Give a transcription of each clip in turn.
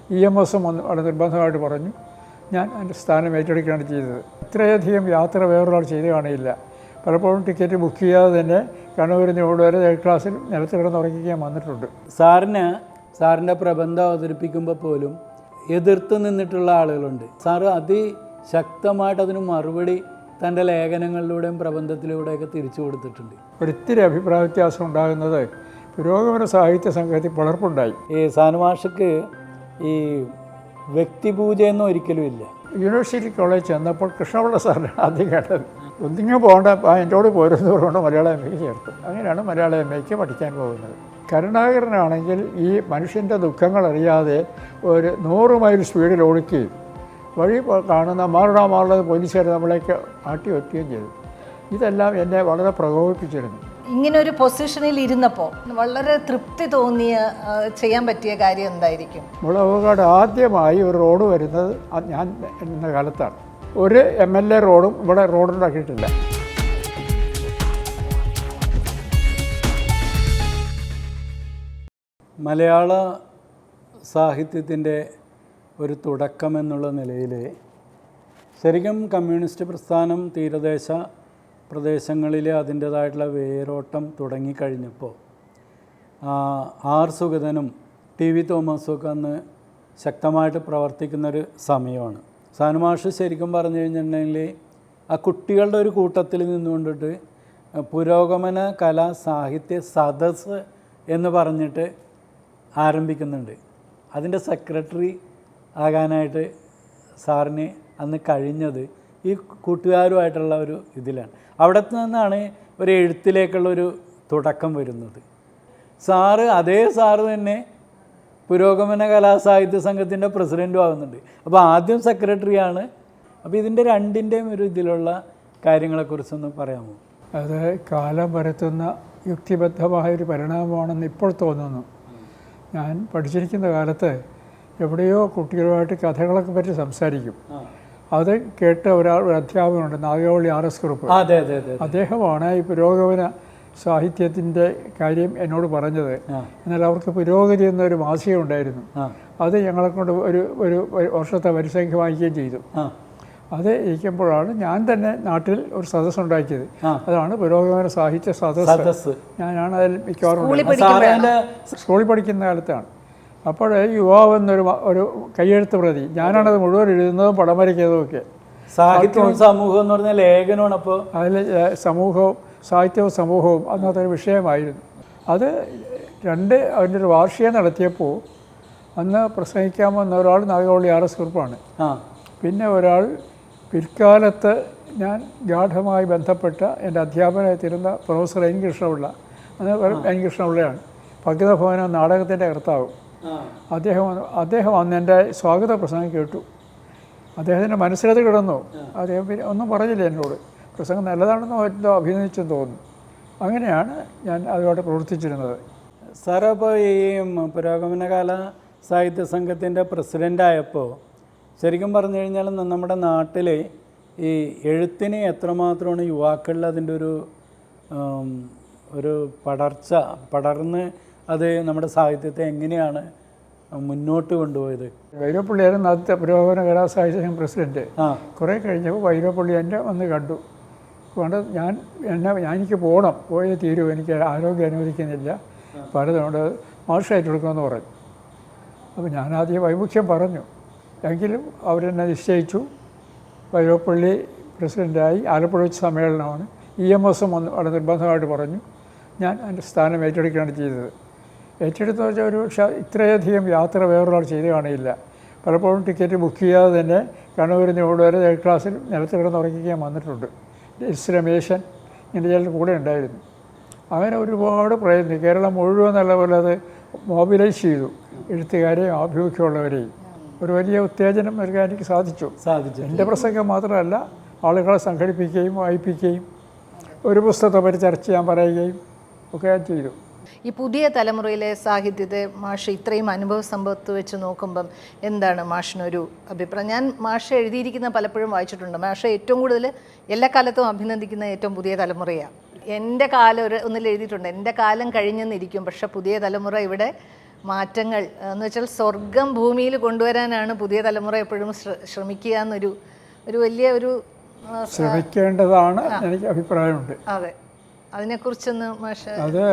EMSും വളരെ നിർബന്ധമായിട്ട് പറഞ്ഞു. ഞാൻ എൻ്റെ സ്ഥാനം ഏറ്റെടുക്കുകയാണ് ചെയ്തത്. ഇത്രയധികം യാത്ര വേറൊരാൾ ചെയ്ത് കാണില്ല. പലപ്പോഴും ടിക്കറ്റ് ബുക്ക് ചെയ്യാതെ തന്നെ കണ്ണൂരിൽ നിന്ന് വരെ തേർഡ് ക്ലാസ്സിൽ നിലത്ത് കിടന്നുറങ്ങിക്കാൻ വന്നിട്ടുണ്ട്. സാറിൻ്റെ പ്രബന്ധം അവതരിപ്പിക്കുമ്പോൾ പോലും എതിർത്ത് നിന്നിട്ടുള്ള ആളുകളുണ്ട്. സാറ് അതിശക്തമായിട്ട് അതിന് മറുപടി തൻ്റെ ലേഖനങ്ങളിലൂടെയും പ്രബന്ധത്തിലൂടെയൊക്കെ തിരിച്ചു കൊടുത്തിട്ടുണ്ട്. ഒരിത്തിരി അഭിപ്രായ വ്യത്യാസം ഉണ്ടാകുന്നത് പുരോഗമന സാഹിത്യ സംഘത്തിൽ പലർപ്പുണ്ടായി. ഈ സാനുമാഷക്ക് ഈ വ്യക്തിപൂജയൊന്നും ഒരിക്കലും ഇല്ല. യൂണിവേഴ്സിറ്റി കോളേജ് ചെന്നപ്പോൾ കൃഷ്ണപിള്ള സാറിന് ആദ്യം കേട്ടത് ഒന്നിങ്ങ് പോകേണ്ട എന്നോട് പോരുന്നവരുകൊണ്ട് മലയാളം MA ചേർത്തു. അങ്ങനെയാണ് മലയാളം MA പഠിക്കാൻ പോകുന്നത്. കരുണാകരനാണെങ്കിൽ ഈ മനുഷ്യൻ്റെ ദുഃഖങ്ങൾ അറിയാതെ ഒരു 100 മൈൽ സ്പീഡിൽ ഓടിക്കുകയും വഴി കാണുന്ന മാറുന്നത് പോലീസുകാർ നമ്മളേക്ക് ആട്ടി വെക്കുകയും ചെയ്തു. ഇതെല്ലാം എന്നെ വളരെ പ്രകോപിപ്പിച്ചിരുന്നു. ഇങ്ങനൊരു പൊസിഷനിൽ ഇരുന്നപ്പോൾ വളരെ തൃപ്തി തോന്നിയ ചെയ്യാൻ പറ്റിയ കാര്യം എന്തായിരിക്കും? മുളവുകാട് ആദ്യമായി ഒരു റോഡ് വരുന്നത് ഞാൻ എന്ന കാലത്താണ്. ഒരു MLA റോഡും ഇവിടെ റോഡുണ്ടാക്കിയിട്ടില്ല. മലയാള സാഹിത്യത്തിൻ്റെ ഒരു തുടക്കം എന്നുള്ള നിലയിൽ ശരിക്കും കമ്മ്യൂണിസ്റ്റ് പ്രസ്ഥാനം തീരദേശ പ്രദേശങ്ങളിൽ അതിൻ്റേതായിട്ടുള്ള വേരോട്ടം തുടങ്ങിക്കഴിഞ്ഞപ്പോൾ R. സുഗതനും TV തോമസും ഒക്കെ അന്ന് ശക്തമായിട്ട് പ്രവർത്തിക്കുന്നൊരു സമയമാണ്. സാനുമാഷ് ശരിക്കും പറഞ്ഞു കഴിഞ്ഞിട്ടുണ്ടെങ്കിൽ ആ കുട്ടികളുടെ ഒരു കൂട്ടത്തിൽ നിന്നുകൊണ്ടിട്ട് പുരോഗമന കലാ സാഹിത്യ സദസ്സ് എന്ന് പറഞ്ഞിട്ട് ആരംഭിക്കുന്നുണ്ട്. അതിൻ്റെ സെക്രട്ടറി ആകാനായിട്ട് സാറിന് അന്ന് കഴിഞ്ഞത് ഈ കൂട്ടുകാരുമായിട്ടുള്ള ഒരു ഇതിലാണ്. അവിടെ നിന്നാണ് ഒരു എഴുത്തിലേക്കുള്ളൊരു തുടക്കം വരുന്നത്. അതേ സാറ് തന്നെ പുരോഗമന കലാസാഹിത്യ സംഘത്തിൻ്റെ പ്രസിഡൻറ്റും ആകുന്നുണ്ട്. അപ്പോൾ ആദ്യം സെക്രട്ടറിയാണ്. അപ്പോൾ ഇതിൻ്റെ രണ്ടിൻ്റെയും ഒരു ഇതിലുള്ള കാര്യങ്ങളെക്കുറിച്ചൊന്ന് പറയാമോ? അത് കാലം വരുത്തുന്ന യുക്തിബദ്ധമായൊരു പരിണാമമാണെന്ന് ഇപ്പോൾ തോന്നുന്നു. ഞാൻ പഠിച്ചിരിക്കുന്ന കാലത്ത് എവിടെയോ കുട്ടികളുമായിട്ട് കഥകളൊക്കെ പറ്റി സംസാരിക്കും. അത് കേട്ട ഒരു അധ്യാപകനുണ്ട്, നാഗവള്ളി RS കുറുപ്പ്. അദ്ദേഹമാണ് ഈ പുരോഗമന സാഹിത്യത്തിൻ്റെ കാര്യം എന്നോട് പറഞ്ഞത്. എന്നാൽ അവർക്ക് പുരോഗതി എന്നൊരു മാസിക ഉണ്ടായിരുന്നു. അത് ഞങ്ങളെ കൊണ്ട് ഒരു വർഷത്തെ വരിസംഖ്യ വാങ്ങിക്കുകയും ചെയ്തു. അത് ഇരിക്കുമ്പോഴാണ് ഞാൻ തന്നെ നാട്ടിൽ ഒരു സദസ്സ് ഉണ്ടാക്കിയത്. അതാണ് പുരോഗമന സാഹിത്യ സദസ്സ്. ഞാനാണ് അതിൽ മിക്കവാറും സ്കൂളിൽ പഠിക്കുന്ന കാലത്താണ്. അപ്പോൾ യുവാവ് എന്നൊരു കയ്യെഴുത്ത് പ്രതി ഞാനാണത് മുഴുവൻ എഴുതുന്നതും പടം വരയ്ക്കുന്നതും ഒക്കെ. സാഹിത്യവും സമൂഹവും എന്ന് പറഞ്ഞാൽ ലേഖനമാണ്. അപ്പോൾ അതിൽ സാഹിത്യവും സമൂഹവും അന്നത്തെ ഒരു വിഷയമായിരുന്നു. അത് അതിൻ്റെ ഒരു വാർഷികം നടത്തിയപ്പോൾ അന്ന് പ്രസംഗിക്കാൻ വന്ന ഒരാൾ നാഗവള്ളി RS കുറുപ്പാണ്. പിന്നെ ഒരാൾ പിൽക്കാലത്ത് ഞാൻ ഗാഠമായി ബന്ധപ്പെട്ട എൻ്റെ അധ്യാപകനായിത്തീരുന്ന പ്രൊഫസർ N. കൃഷ്ണപിള്ള. അന്ന് N. കൃഷ്ണപിള്ളയാണ് ഭഗവതഭവന നാടകത്തിൻ്റെ കർത്താവ്. അദ്ദേഹം അന്ന് എൻ്റെ സ്വാഗത പ്രസംഗം കേട്ടു. അദ്ദേഹത്തിൻ്റെ മനസ്സിലത് കിടന്നു. അദ്ദേഹം പിന്നെ ഒന്നും പറഞ്ഞില്ല എന്നോട്. പ്രസംഗം നല്ലതാണെന്നോ എന്തോ അഭിനയിച്ചെന്ന് തോന്നുന്നു. അങ്ങനെയാണ് ഞാൻ അതുമായിട്ട് പ്രവർത്തിച്ചിരുന്നത്. സാറ് അപ്പോൾ ഈ പുരോഗമനകാല സാഹിത്യ സംഘത്തിൻ്റെ പ്രസിഡൻ്റായപ്പോൾ ശരിക്കും പറഞ്ഞു കഴിഞ്ഞാൽ നമ്മുടെ നാട്ടിൽ ഈ എഴുത്തിന് എത്രമാത്രമാണ് യുവാക്കളിൽ അതിൻ്റെ ഒരു പടർന്ന് അത് നമ്മുടെ സാഹിത്യത്തെ എങ്ങനെയാണ് മുന്നോട്ട് കൊണ്ടുപോയത്? വൈരപ്പള്ളിയായിരുന്നു ആദ്യത്തെ പുരോഗമന കലാസാഹിത്യ സംഘം പ്രസിഡൻറ്റ്. കുറേ കഴിഞ്ഞപ്പോൾ വൈരപ്പള്ളി എന്നെ വന്ന് കണ്ടു. കൊണ്ട് എനിക്ക് പോയേ തീരൂ, എനിക്ക് ആരോഗ്യം അനുവദിക്കുന്നില്ല, പലതുകൊണ്ട് മാർഷായിട്ട് എടുക്കുമെന്ന് പറഞ്ഞു. അപ്പോൾ ഞാനാദ്യം വൈമുഖ്യം പറഞ്ഞു. എങ്കിലും അവരെന്നെ നിശ്ചയിച്ചു. വൈരപ്പള്ളി പ്രസിഡൻ്റായി. ആലപ്പുഴ വെച്ച് സമ്മേളനമാണ്. EMSും വളരെ നിർബന്ധമായിട്ട് പറഞ്ഞു. ഞാൻ എൻ്റെ സ്ഥാനം ഏറ്റെടുക്കുകയാണ് ചെയ്തത്. ഏറ്റെടുത്തെന്ന് വെച്ചാൽ ഒരു പക്ഷേ ഇത്രയധികം യാത്ര വേറൊരാൾ ചെയ്ത് കാണില്ല. പലപ്പോഴും ടിക്കറ്റ് ബുക്ക് ചെയ്യാതെ തന്നെ കണ്ണൂരിൽ നിന്ന് വരെ തേർഡ് ക്ലാസ്സിൽ നിലത്ത് കിടന്നുറങ്ങിക്കാൻ വന്നിട്ടുണ്ട്. രമേശൻ ഇങ്ങനെ ചിലർ കൂടെ ഉണ്ടായിരുന്നു. അങ്ങനെ ഒരുപാട് പ്രയത്നം കേരളം മുഴുവൻ നല്ലപോലെ അത് മൊബിലൈസ് ചെയ്തു. എഴുത്തുകാരെയും ആഭിമുഖ്യമുള്ളവരെയും ഒരു വലിയ ഉത്തേജനം നൽകാൻ എനിക്ക് സാധിച്ചു. എൻ്റെ പ്രസംഗം മാത്രമല്ല, ആളുകളെ സംഘടിപ്പിക്കുകയും വായിപ്പിക്കുകയും ഒരു പുസ്തകത്തെ പറ്റി ചർച്ച ചെയ്യാൻ പറയുകയും ഒക്കെ ഞാൻ ചെയ്തു. ഈ പുതിയ തലമുറയിലെ സാഹിത്യത്തെ മാഷ് ഇത്രയും അനുഭവ സമ്പത്ത് വെച്ച് നോക്കുമ്പം എന്താണ് മാഷിനൊരു അഭിപ്രായം? ഞാൻ മാഷ് എഴുതിയിരിക്കുന്ന പലപ്പോഴും വായിച്ചിട്ടുണ്ട്. മാഷ് ഏറ്റവും കൂടുതൽ എല്ലാ കാലത്തും അഭിനന്ദിക്കുന്ന ഏറ്റവും പുതിയ തലമുറയാണ്. എൻ്റെ കാലം ഒന്നിൽ എഴുതിയിട്ടുണ്ട്, എൻ്റെ കാലം കഴിഞ്ഞെന്നിരിക്കും, പക്ഷേ പുതിയ തലമുറ ഇവിടെ മാറ്റങ്ങൾ എന്ന് വെച്ചാൽ സ്വർഗം ഭൂമിയിൽ കൊണ്ടുവരാനാണ് പുതിയ തലമുറ എപ്പോഴും ശ്രമിക്കുക എന്നൊരു വലിയ ഒരു ശ്രമിക്കേണ്ടതാണ് എനിക്ക് അഭിപ്രായമുണ്ട്. അതെ, അതിനെക്കുറിച്ചൊന്ന് മാഷ്. അത്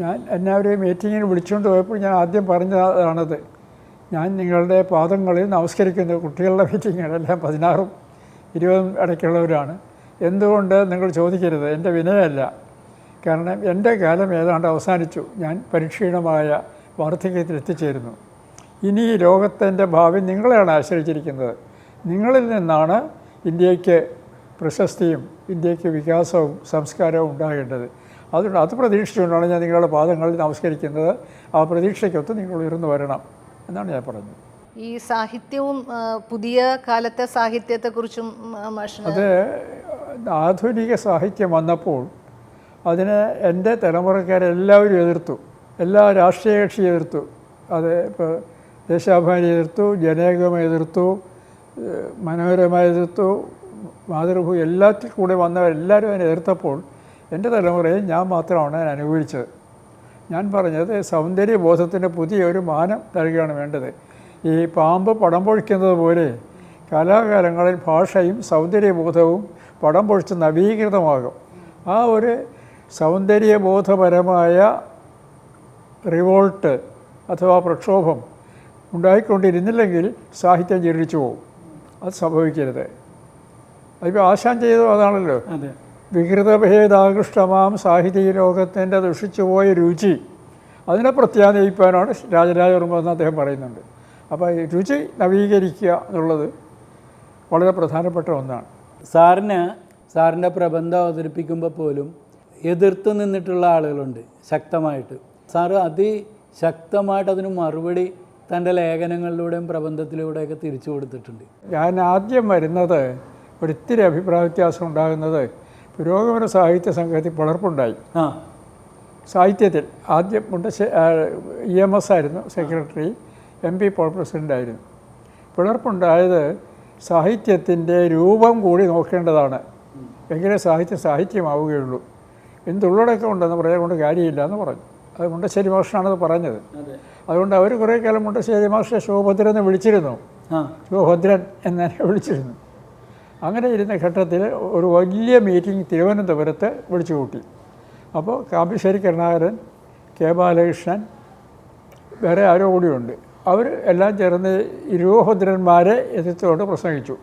ഞാൻ എന്നെ ഒരു മീറ്റിങ്ങിന് വിളിച്ചുകൊണ്ട് പോയപ്പോൾ ഞാൻ ആദ്യം പറഞ്ഞതാണത്. ഞാൻ നിങ്ങളുടെ പാദങ്ങളിൽ നമസ്കരിക്കുന്ന കുട്ടികളുടെ മീറ്റിങ്ങുകളെല്ലാം 16ഉം 20ഉം ഇടയ്ക്കുള്ളവരാണ്. എന്തുകൊണ്ട് നിങ്ങൾ ചോദിക്കരുത്, എൻ്റെ വിനയമല്ല. കാരണം എൻ്റെ കാലം ഏതാണ്ട് അവസാനിച്ചു. ഞാൻ പരിക്ഷീണമായ വാർദ്ധക്യത്തിൽ എത്തിച്ചേരുന്നു. ഇനി ഈ ലോകത്തിൻ്റെ ഭാവി നിങ്ങളെയാണ് ആശ്രയിച്ചിരിക്കുന്നത്. നിങ്ങളിൽ നിന്നാണ് ഇന്ത്യക്ക് പ്രശസ്തിയും ഇന്ത്യക്ക് വികാസവും സംസ്കാരവും ഉണ്ടാകേണ്ടത്. അതുകൊണ്ട് അത് പ്രതീക്ഷിച്ചുകൊണ്ടാണ് ഞാൻ നിങ്ങളുടെ പാദങ്ങളിൽ നമസ്കരിക്കുന്നത്. ആ പ്രതീക്ഷയ്ക്കൊത്ത് നിങ്ങൾ ഉയർന്നു വരണം എന്നാണ് ഞാൻ പറഞ്ഞത്. ഈ സാഹിത്യവും പുതിയ കാലത്തെ സാഹിത്യത്തെക്കുറിച്ചും അത് ആധുനിക സാഹിത്യം വന്നപ്പോൾ അതിനെ എൻ്റെ തലമുറക്കാരെല്ലാവരും എതിർത്തു. എല്ലാ രാഷ്ട്രീയ കക്ഷി എതിർത്തു. അത് ഇപ്പോൾ ദേശാഭിമാനി എതിർത്തു, ജനേകം എതിർത്തു, മനോരമ എതിർത്തു, മാതൃഭൂമി എല്ലാത്തിൽ കൂടെ വന്നവരെല്ലാവരും അതിനെ എതിർത്തപ്പോൾ എൻ്റെ തലമുറയിൽ ഞാൻ മാത്രമാണ് അതിനെ അനുഭവിച്ചത്. ഞാൻ പറഞ്ഞത് സൗന്ദര്യബോധത്തിന് പുതിയൊരു മാനം നൽകുകയാണ് വേണ്ടത്. ഈ പാമ്പ് പടം പൊഴിക്കുന്നത് പോലെ കാലാകാലങ്ങളിൽ ഭാഷയും സൗന്ദര്യബോധവും പടം പൊഴിച്ച് നവീകൃതമാകും. ആ ഒരു സൗന്ദര്യബോധപരമായ റിവോൾട്ട് അഥവാ പ്രക്ഷോഭം ഉണ്ടായിക്കൊണ്ടിരുന്നില്ലെങ്കിൽ സാഹിത്യം ജീർണിച്ചു പോകും. അത് സംഭവിക്കരുത്. അതിപ്പോൾ ആശാൻ ചെയ്തത് അതാണല്ലോ. വികൃതഭേദാകൃഷ്ടമാം സാഹിത്യ ലോകത്തിൻ്റെ ദുഷിച്ചുപോയ രുചി, അതിനെ പ്രത്യാനയിപ്പാനാണ് രാജരാജവർമ്മ എന്ന് അദ്ദേഹം പറയുന്നുണ്ട്. അപ്പോൾ രുചി നവീകരിക്കുക എന്നുള്ളത് വളരെ പ്രധാനപ്പെട്ട ഒന്നാണ്. സാറിൻ്റെ പ്രബന്ധം അവതരിപ്പിക്കുമ്പോൾ പോലും എതിർത്ത് നിന്നിട്ടുള്ള ആളുകളുണ്ട് ശക്തമായിട്ട്. സാറ് അതിശക്തമായിട്ട് അതിന് മറുപടി തൻ്റെ ലേഖനങ്ങളിലൂടെയും പ്രബന്ധത്തിലൂടെയൊക്കെ തിരിച്ചു കൊടുത്തിട്ടുണ്ട്. ഞാൻ ആദ്യം വരുന്നത് ഒരിത്തിരി അഭിപ്രായ വ്യത്യാസം ഉണ്ടാകുന്നത് പുരോഗമന സാഹിത്യ സംഘത്തിൽ പിളർപ്പുണ്ടായി. സാഹിത്യത്തിൽ ആദ്യം EMS ആയിരുന്നു സെക്രട്ടറി, MP പോൾ പ്രസിഡൻ്റായിരുന്നു. പിളർപ്പുണ്ടായത് സാഹിത്യത്തിൻ്റെ രൂപം കൂടി നോക്കേണ്ടതാണ്, എങ്കിലേ സാഹിത്യമാവുകയുള്ളൂ. എന്തുള്ളടക്കം ഉണ്ടെന്ന് പറയാൻ കൊണ്ട് കാര്യമില്ല എന്ന് പറഞ്ഞു. അത് മുണ്ടശ്ശേരി മാസ്റ്ററാണത് പറഞ്ഞത്. അതുകൊണ്ട് അവർ കുറേ കാലം മുണ്ടശ്ശേരി മാസ്റ്ററെ ശോഭദ്രൻ എന്ന് വിളിച്ചിരുന്നു. ശോഭദ്രൻ എന്നെ വിളിച്ചിരുന്നു. അങ്ങനെ ഇരുന്ന ഘട്ടത്തിൽ ഒരു വലിയ മീറ്റിംഗ് തിരുവനന്തപുരത്ത് വിളിച്ചു കൂട്ടി. അപ്പോൾ കാമ്പശ്ശേരി കരുണാകരൻ, കെ ബാലകൃഷ്ണൻ, വേറെ ആരോ കൂടിയുണ്ട്. അവർ എല്ലാം ചേർന്ന് ഇരുഭദ്രന്മാരെ എതിർത്തുകൊണ്ട് പ്രസംഗിച്ചു.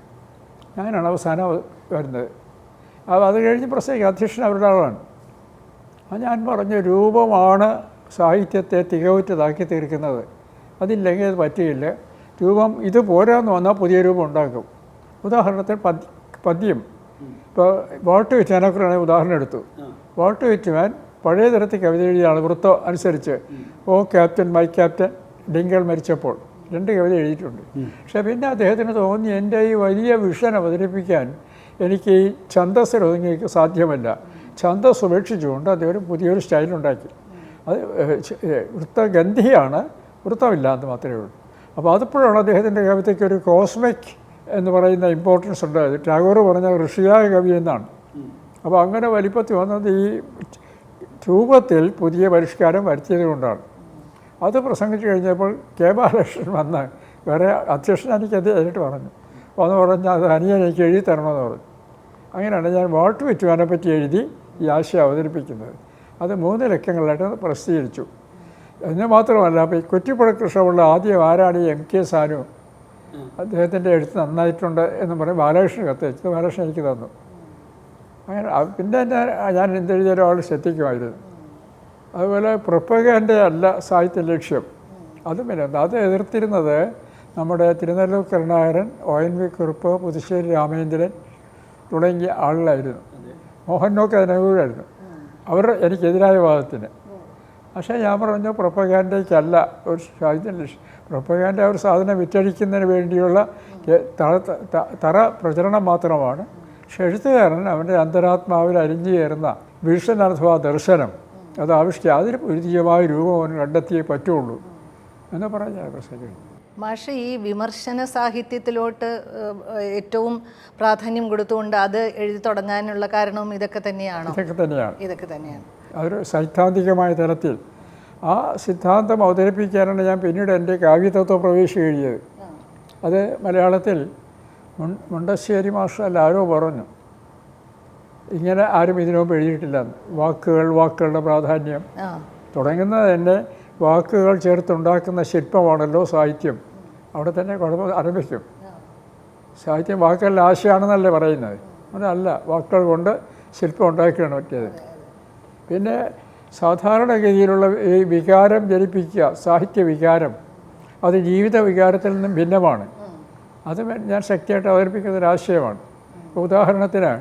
ഞാനാണ് അവസാനം വരുന്നത്. അത് കഴിഞ്ഞ് പ്രസംഗിക്കുക അധ്യക്ഷൻ അവരുടെ ആളാണ്. അത് ഞാൻ പറഞ്ഞ രൂപമാണ് സാഹിത്യത്തെ തികവുറ്റതാക്കി തീർക്കുന്നത്. അതില്ലെങ്കിൽ അത് പറ്റുകയില്ല. രൂപം ഇത് പോരാന്ന് വന്നാൽ പുതിയ രൂപം ഉണ്ടാക്കും. ഉദാഹരണത്തിന് പദ്യം. ഇപ്പോൾ വാൾട്ട് വിറ്റ്മാനെക്കുറിച്ചാണ് ഉദാഹരണം എടുത്തു. വാൾട്ട് വിറ്റ്മാൻ പഴയ തരത്തിൽ കവിത എഴുതിയാണ് വൃത്തം അനുസരിച്ച്. ഓ ക്യാപ്റ്റൻ മൈ ക്യാപ്റ്റൻ, ഡിങ്കൽ മരിച്ചപ്പോൾ 2 കവിത എഴുതിയിട്ടുണ്ട്. പക്ഷേ പിന്നെ അദ്ദേഹത്തിന് തോന്നി എൻ്റെ ഈ വലിയ വിഷൻ അവതരിപ്പിക്കാൻ എനിക്ക് ഈ ഛന്ദസ്സിൽ ഒതുങ്ങി സാധ്യമല്ല. ഛന്ദസ് ഉപേക്ഷിച്ചുകൊണ്ട് അദ്ദേഹം പുതിയൊരു സ്റ്റൈലുണ്ടാക്കി. അത് വൃത്തഗന്ധിയാണ്, വൃത്തമില്ല എന്ന് മാത്രമേ ഉള്ളൂ. അപ്പോൾ അതിപ്പോഴാണ് അദ്ദേഹത്തിൻ്റെ കവിതയ്ക്ക് ഒരു കോസ്മിക് എന്ന് പറയുന്ന ഇമ്പോർട്ടൻസ് ഉണ്ടായത്. ടാഗോർ പറഞ്ഞ ഋഷിയായ കവി എന്നാണ്. അപ്പോൾ അങ്ങനെ വലിപ്പത്തിൽ വന്നത് ഈ രൂപത്തിൽ പുതിയ പരിഷ്കാരം വരുത്തിയത് കൊണ്ടാണ്. അത് പ്രസംഗിച്ചു കഴിഞ്ഞപ്പോൾ കെ ബാലകൃഷ്ണൻ വന്ന് വേറെ അധ്യക്ഷൻ എനിക്ക് അതിനായിട്ട് പറഞ്ഞു. വന്ന് പറഞ്ഞാൽ അത് അനിയൻ എനിക്ക് എഴുതി തരണമെന്ന് പറഞ്ഞു. അങ്ങനെയാണ് ഞാൻ വാൾട്ട് വിറ്റ്മാനെ പറ്റി എഴുതി ഈ ആശയം അവതരിപ്പിക്കുന്നത്. അത് 3 ലക്കങ്ങളിലായിട്ട് പ്രസിദ്ധീകരിച്ചു. എന്ന് മാത്രമല്ല, അപ്പോൾ ഈ കുറ്റിപ്പുഴ കൃഷ്ണപിള്ള ആദ്യം ആരാണ് ഈ MK സാനു, അദ്ദേഹത്തിൻ്റെ എഴുത്ത് നന്നായിട്ടുണ്ട് എന്ന് പറഞ്ഞ് ബാലകൃഷ്ണൻ കത്തയച്ചത് ബാലകൃഷ്ണൻ എനിക്ക് തന്നു. അങ്ങനെ പിന്നെ ഞാൻ എന്തെഴുതിയാലും ആൾ ശ്രദ്ധിക്കുമായിരുന്നു. അതുപോലെ പ്രൊപ്പഗാൻഡ അല്ല സാഹിത്യ ലക്ഷ്യം, അതും പിന്നെ അത് എതിർത്തിരുന്നത് നമ്മുടെ തിരുനെല്ലൂർ കരുണാകരൻ, ONV കുറുപ്പ്, പുതുശ്ശേരി രാമേന്ദ്രൻ തുടങ്ങിയ ആളുകളായിരുന്നു. മോഹൻലോക്ക് അതിനനുകൂലമായിരുന്നു. അവർ എനിക്കെതിരായ വാദത്തിന്. പക്ഷേ ഞാൻ പറഞ്ഞു പ്രൊപ്പഗാൻഡയ്ക്കല്ല ഒരു സാഹിത്യം ലക്ഷ്യം. പ്രൊപ്പഗാൻഡ ഒരു സാധനം വിറ്റഴിക്കുന്നതിന് വേണ്ടിയുള്ള തറ പ്രചരണം മാത്രമാണ്. പക്ഷെ എഴുത്തുകാരൻ അവൻ്റെ അന്തരാത്മാവിൽ അലിഞ്ഞു ചേർന്ന വിഷൻ അഥവാ ദർശനം അത് അതിന് പുതിയമായ രൂപം അവന് കണ്ടെത്തിയേ പറ്റുള്ളൂ എന്ന് പറഞ്ഞാൽ പ്രസംഗിക്കുന്നു. മാഷ് ഈ വിമർശന സാഹിത്യത്തിലോട്ട് ഏറ്റവും പ്രാധാന്യം കൊടുത്തുകൊണ്ട് അത് എഴുതി തുടങ്ങാനുള്ള കാരണവും ഇതൊക്കെ തന്നെയാണോ? ഇതൊക്കെ തന്നെയാണ്. ഇതൊക്കെ തന്നെയാണ്. അതൊരു സൈദ്ധാന്തികമായ തലത്തിൽ ആ സിദ്ധാന്തം അവതരിപ്പിക്കാനാണ് ഞാൻ പിന്നീട് എൻ്റെ കാവ്യതത്വ പ്രവേശിച്ച് എഴുതിയത്. അത് മലയാളത്തിൽ മുണ്ടശ്ശേരി മാസ്റ്റർ ആരോ പറഞ്ഞു, ഇങ്ങനെ ആരും ഇതിനു മുമ്പ് എഴുതിയിട്ടില്ല. വാക്കുകളുടെ പ്രാധാന്യം തുടങ്ങുന്നത് തന്നെ വാക്കുകൾ ചേർത്തുണ്ടാക്കുന്ന ശില്പമാണല്ലോ സാഹിത്യം. അവിടെ തന്നെ കുഴപ്പം ആരംഭിക്കും. സാഹിത്യം വാക്കുകളുടെ ആശയമാണെന്നല്ലേ പറയുന്നത്. അതല്ല, വാക്കുകൾ കൊണ്ട് ശില്പം ഉണ്ടാക്കുകയാണ് പറ്റിയത്. പിന്നെ സാധാരണഗതിയിലുള്ള ഈ വികാരം ജനിപ്പിക്കുക, സാഹിത്യ വികാരം, അത് ജീവിത വികാരത്തിൽ നിന്നും ഭിന്നമാണ്. അത് ഞാൻ ശക്തിയായിട്ട് അവതരിപ്പിക്കുന്ന ഒരാശയമാണ്. ഉദാഹരണത്തിന്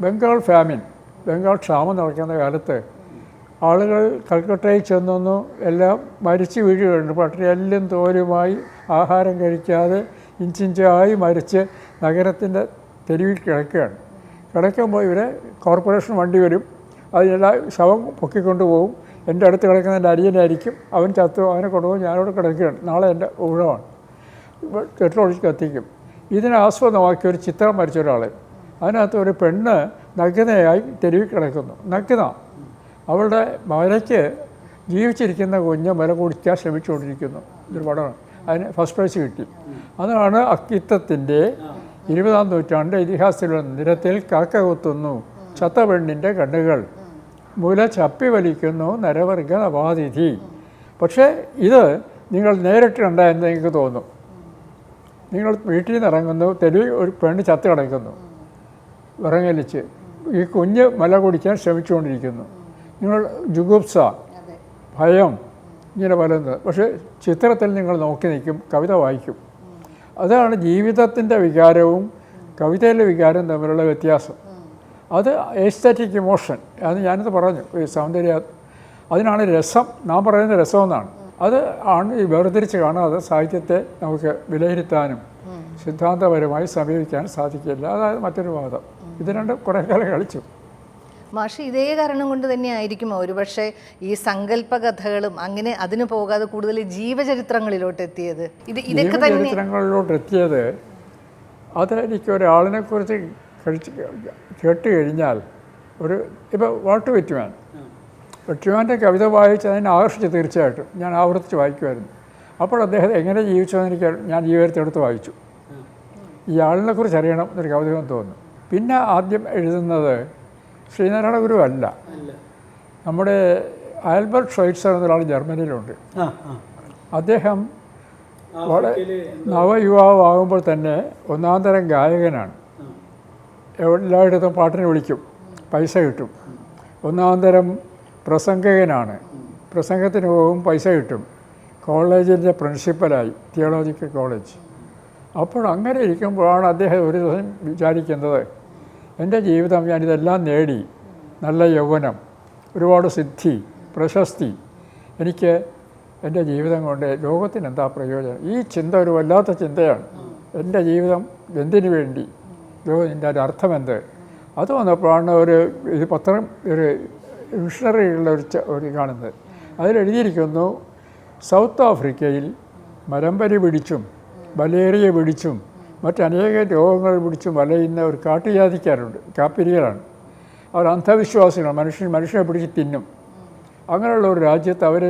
ബംഗാൾ ക്ഷാമം നടക്കുന്ന കാലത്ത് ആളുകൾ കൽക്കട്ടയിൽ ചെന്നൊന്നു എല്ലാം മരിച്ചു വീഴുകയുണ്ട്. പട്ടിണി എല്ലാം തോലുമായി ആഹാരം കഴിക്കാതെ ഇഞ്ചിഞ്ചായി മരിച്ച് നഗരത്തിൻ്റെ തെരുവിൽ കിടക്കുമ്പോൾ ഇവരെ കോർപ്പറേഷൻ വണ്ടി വരും, അതിനെല്ലാം ശവം പൊക്കിക്കൊണ്ട് പോകും. എൻ്റെ അടുത്ത് കിടക്കുന്ന എൻ്റെ അരിയനായിരിക്കും, അവൻ ചത്തു, അവനെ കൊണ്ടുപോകും, ഞാനവിടെ കിടക്കുകയാണ്, നാളെ എൻ്റെ ഊഴമാണ്, പെട്രോളിൽ കത്തിക്കും. ഇതിനെ ആസ്പദമാക്കി ഒരു ചിത്രം വരച്ച ഒരാൾ, അതിനകത്ത് ഒരു പെണ്ണ് നഗ്നയായി തെരുവിൽ കിടക്കുന്നു. നഗ്ന, അവളുടെ മലയ്ക്ക് ജീവിച്ചിരിക്കുന്ന കുഞ്ഞ് മല കുടിക്കാൻ ശ്രമിച്ചുകൊണ്ടിരിക്കുന്നു. ഇതൊരു പടമാണ്. അതിന് ഫസ്റ്റ് പ്രൈസ് കിട്ടി. അതാണ് അക്കിത്തത്തിൻ്റെ 20-ാം നൂറ്റാണ്ട് ഇതിഹാസത്തിലുള്ള നിരത്തിൽ കാക്ക കൊത്തുന്നു ചത്ത പെണ്ണിൻ്റെ കണ്ണുകൾ, മുല ചപ്പി വലിക്കുന്നു നരവർഗ നവാതിഥി. പക്ഷേ ഇത് നിങ്ങൾ നേരിട്ട് കണ്ടായെന്ന് നിങ്ങൾക്ക് തോന്നും. നിങ്ങൾ വീട്ടിൽ നിന്ന് ഇറങ്ങുന്നു, തെരുവിൽ ഒരു പെണ്ണ് ചത്ത് കിടക്കുന്നു വിറങ്ങലിച്ച്, ഈ കുഞ്ഞ് മല കുടിക്കാൻ ശ്രമിച്ചുകൊണ്ടിരിക്കുന്നു. നിങ്ങൾ ജുഗുപ്സ, ഭയം, ഇങ്ങനെ പലത്. പക്ഷേ ചിത്രത്തിൽ നിങ്ങൾ നോക്കി നിൽക്കും, കവിത വായിക്കും. അതാണ് ജീവിതത്തിൻ്റെ വികാരവും കവിതയിലെ വികാരവും തമ്മിലുള്ള വ്യത്യാസം. അത് എസ്തറ്റിക് ഇമോഷൻ, അത് ഞാനത് പറഞ്ഞു, ഈ സൗന്ദര്യ, അതിനാണ് രസം. നാം പറയുന്ന രസമെന്നാണ്. അത് ആണ് ഈ വേർതിരിച്ച് കാണാതെ സാഹിത്യത്തെ നമുക്ക് വിലയിരുത്താനും സിദ്ധാന്തപരമായി സമീപിക്കാൻ സാധിക്കില്ല. അതായത് മറ്റൊരു വാദം. ഇത് രണ്ട് കുറേ കാലം കളിച്ചു. മാഷ് ഇതേ കാരണം കൊണ്ട് തന്നെയായിരിക്കുമോ ഒരുപക്ഷെ ഈ സങ്കല്പ കഥകളും അങ്ങനെ അതിന് പോകാതെ കൂടുതൽ ജീവചരിത്രങ്ങളിലോട്ട് എത്തിയത്? ഇതൊക്കെ ജീവചരിത്രങ്ങളിലോട്ട് എത്തിയത് അത് എനിക്ക് ഒരാളിനെ കുറിച്ച് കേട്ട് കഴിഞ്ഞാൽ ഇപ്പോൾ വാൾട്ട് വെറ്റ്മാൻ്റെ കവിത വായിച്ച് അതിനെ ആകർഷിച്ച് തീർച്ചയായിട്ടും ഞാൻ ആവർത്തിച്ച് വായിക്കുമായിരുന്നു. അപ്പോൾ അദ്ദേഹം എങ്ങനെ ജീവിച്ചതെന്ന് ഞാൻ ജീവചരിത്രമെടുത്ത് വായിച്ചു. ഈ ആളിനെ കുറിച്ച് അറിയണം എന്നൊരു കൗതുകം തോന്നുന്നു. പിന്നെ ആദ്യം എഴുതുന്നത് ശ്രീനാരായണ ഗുരു അല്ല, നമ്മുടെ ആൽബർട്ട് ഷോയിറ്റ്സർ എന്നൊരാൾ ജർമ്മനിയിലുണ്ട്. അദ്ദേഹം വളരെ നവയുവാവാകുമ്പോൾ തന്നെ ഒന്നാം തരം ഗായകനാണ്. എല്ലായിടത്തും പാട്ടിന് വിളിക്കും, പൈസ കിട്ടും. ഒന്നാം തരം പ്രസംഗകനാണ്, പ്രസംഗത്തിന് പോകും, പൈസ കിട്ടും. കോളേജിൻ്റെ പ്രിൻസിപ്പലായി, തിയോളജിക്കൽ കോളേജ്. അപ്പോൾ അങ്ങനെ ഇരിക്കുമ്പോഴാണ് അദ്ദേഹം ഒരു ദിവസം വിചാരിക്കുന്നത്, എൻ്റെ ജീവിതം ഞാനിതെല്ലാം നേടി, നല്ല യൗവനം, ഒരുപാട് സിദ്ധി, പ്രശസ്തി, എനിക്ക് എൻ്റെ ജീവിതം കൊണ്ട് ലോകത്തിന് എന്താ പ്രയോജനം? ഈ ചിന്ത ഒരു വല്ലാത്ത ചിന്തയാണ്. എൻ്റെ ജീവിതം എന്തിനു വേണ്ടി, ലോകത്തിൻ്റെ ഒരു അർത്ഥമെന്ത്? അത് വന്നപ്പോഴാണ് ഇത് പത്രം ഒരു മിഷണറിയുള്ള ഒരു കാണുന്നത്. അതിലെഴുതിയിരിക്കുന്നു, സൗത്ത് ആഫ്രിക്കയിൽ മരമ്പരി പിടിച്ചും മലേറിയ പിടിച്ചും മറ്റനേകം രോഗങ്ങൾ പിടിച്ചും വലയുന്ന ഒരു കാട്ടുജാതിക്കാരുണ്ട്, കാപ്പിരികളാണ്. അവർ അന്ധവിശ്വാസികളാണ്, മനുഷ്യനെ പിടിച്ച് തിന്നും. അങ്ങനെയുള്ള ഒരു രാജ്യത്ത് അവരെ